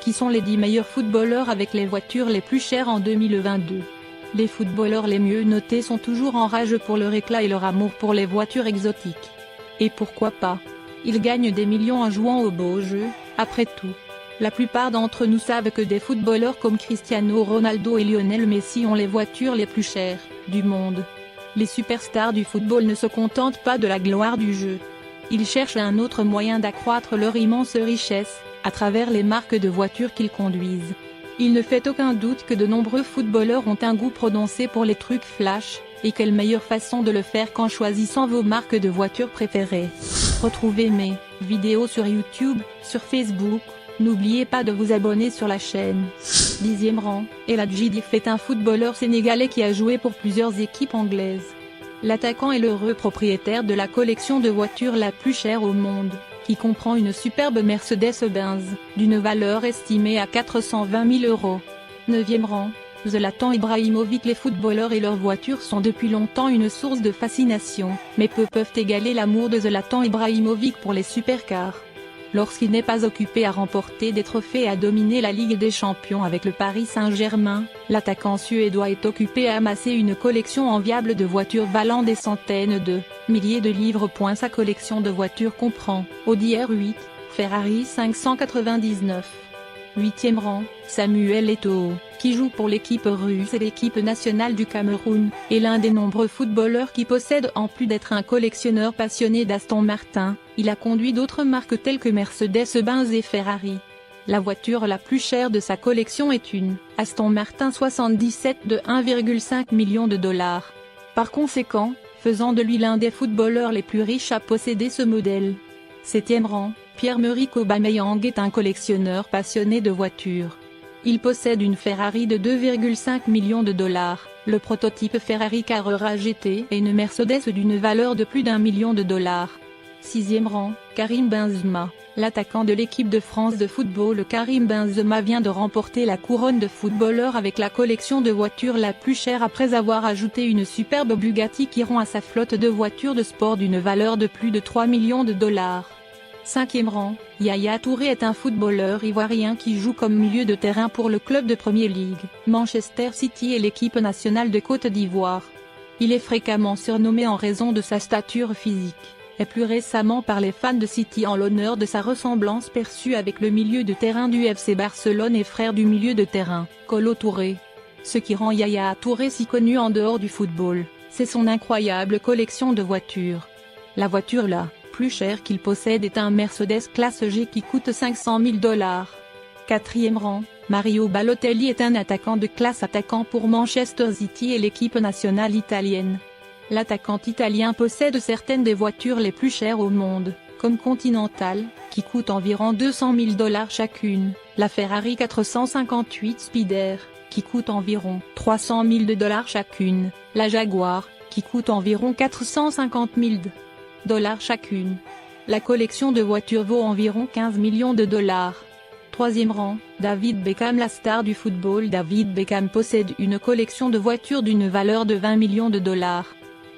Qui sont les 10 meilleurs footballeurs avec les voitures les plus chères en 2022? Les footballeurs les mieux notés sont toujours en rage pour leur éclat et leur amour pour les voitures exotiques. Et pourquoi pas? Ils gagnent des millions en jouant au beau jeu, après tout. La plupart d'entre nous savent que des footballeurs comme Cristiano Ronaldo et Lionel Messi ont les voitures les plus chères du monde. Les superstars du football ne se contentent pas de la gloire du jeu. Ils cherchent un autre moyen d'accroître leur immense richesse, à travers les marques de voitures qu'ils conduisent. Il ne fait aucun doute que de nombreux footballeurs ont un goût prononcé pour les trucs flash, et quelle meilleure façon de le faire qu'en choisissant vos marques de voitures préférées. Retrouvez mes vidéos sur YouTube, sur Facebook, n'oubliez pas de vous abonner sur la chaîne. 10e rang, El Hadji Diouf est un footballeur sénégalais qui a joué pour plusieurs équipes anglaises. L'attaquant est l'heureux propriétaire de la collection de voitures la plus chère au monde, qui comprend une superbe Mercedes-Benz, d'une valeur estimée à 420 000 €. 9e rang, Zlatan Ibrahimovic. Les footballeurs et leurs voitures sont depuis longtemps une source de fascination, mais peu peuvent égaler l'amour de Zlatan Ibrahimovic pour les supercars. Lorsqu'il n'est pas occupé à remporter des trophées et à dominer la Ligue des Champions avec le Paris Saint-Germain, l'attaquant suédois est occupé à amasser une collection enviable de voitures valant des centaines de milliers de livres. Sa collection de voitures comprend Audi R8, Ferrari 599. 8e rang, Samuel Eto'o, qui joue pour l'équipe russe et l'équipe nationale du Cameroun, est l'un des nombreux footballeurs qui possèdent, en plus d'être un collectionneur passionné d'Aston Martin, il a conduit d'autres marques telles que Mercedes-Benz et Ferrari. La voiture la plus chère de sa collection est une Aston Martin 77 de 1,5 million de $. Par conséquent, faisant de lui l'un des footballeurs les plus riches à posséder ce modèle. 7e rang, Pierre-Emerick Aubameyang est un collectionneur passionné de voitures. Il possède une Ferrari de 2,5 millions de $, le prototype Ferrari Carrera GT et une Mercedes d'une valeur de plus d'1 million de $. 6e rang, Karim Benzema. L'attaquant de l'équipe de France de football Karim Benzema vient de remporter la couronne de footballeur avec la collection de voitures la plus chère après avoir ajouté une superbe Bugatti Chiron à sa flotte de voitures de sport d'une valeur de plus de 3 millions de $. 5e rang, Yaya Touré est un footballeur ivoirien qui joue comme milieu de terrain pour le club de Premier League, Manchester City et l'équipe nationale de Côte d'Ivoire. Il est fréquemment surnommé en raison de sa stature physique, et plus récemment par les fans de City en l'honneur de sa ressemblance perçue avec le milieu de terrain du FC Barcelone et frère du milieu de terrain, Kolo Touré. Ce qui rend Yaya Touré si connu en dehors du football, c'est son incroyable collection de voitures. La voiture la plus chère qu'il possède est un Mercedes classe G qui coûte 500 000 $. 4e rang, Mario Balotelli est un attaquant de classe attaquant pour Manchester City et l'équipe nationale italienne. L'attaquant italien possède certaines des voitures les plus chères au monde, comme Continental, qui coûte environ 200 000 $ chacune, la Ferrari 458 Spider, qui coûte environ 300 000 $ chacune, la Jaguar, qui coûte environ 450 000 $ chacune. La collection de voitures vaut environ 15 millions de $. 3e rang, David Beckham. La star du football David Beckham possède une collection de voitures d'une valeur de 20 millions de $.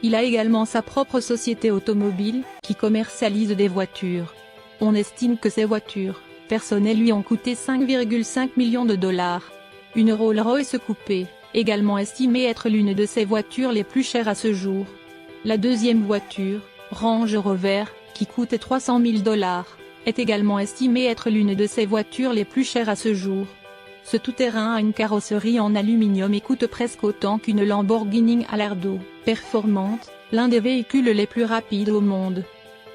Il a également sa propre société automobile, qui commercialise des voitures. On estime que ces voitures personnelles lui ont coûté 5,5 millions de $. Une Rolls-Royce coupée, également estimée être l'une de ses voitures les plus chères à ce jour. La deuxième voiture, Range Rover, qui coûte 300 000 $, est également estimée être l'une de ses voitures les plus chères à ce jour. Ce tout-terrain a une carrosserie en aluminium et coûte presque autant qu'une Lamborghini Gallardo, performante, l'un des véhicules les plus rapides au monde.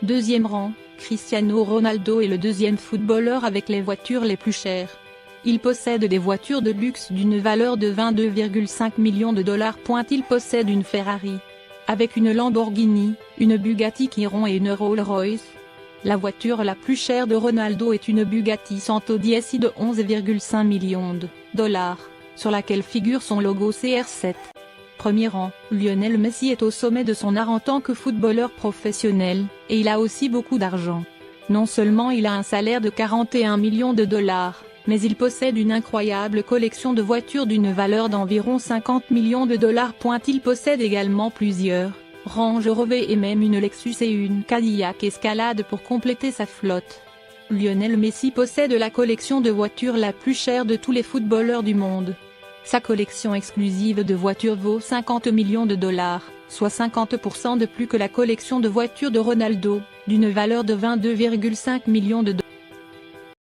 2e rang, Cristiano Ronaldo est le deuxième footballeur avec les voitures les plus chères. Il possède des voitures de luxe d'une valeur de 22,5 millions de $. Il possède une Ferrari, avec une Lamborghini, une Bugatti Chiron et une Rolls-Royce. La voiture la plus chère de Ronaldo est une Bugatti Santo DSi de 11,5 millions de $, sur laquelle figure son logo CR7. 1er rang, Lionel Messi est au sommet de son art en tant que footballeur professionnel, et il a aussi beaucoup d'argent. Non seulement il a un salaire de 41 millions de $, mais il possède une incroyable collection de voitures d'une valeur d'environ 50 millions de $. Il possède également plusieurs Range Rover et même une Lexus et une Cadillac Escalade pour compléter sa flotte. Lionel Messi possède la collection de voitures la plus chère de tous les footballeurs du monde. Sa collection exclusive de voitures vaut 50 millions de dollars, soit 50% de plus que la collection de voitures de Ronaldo, d'une valeur de 22,5 millions de dollars.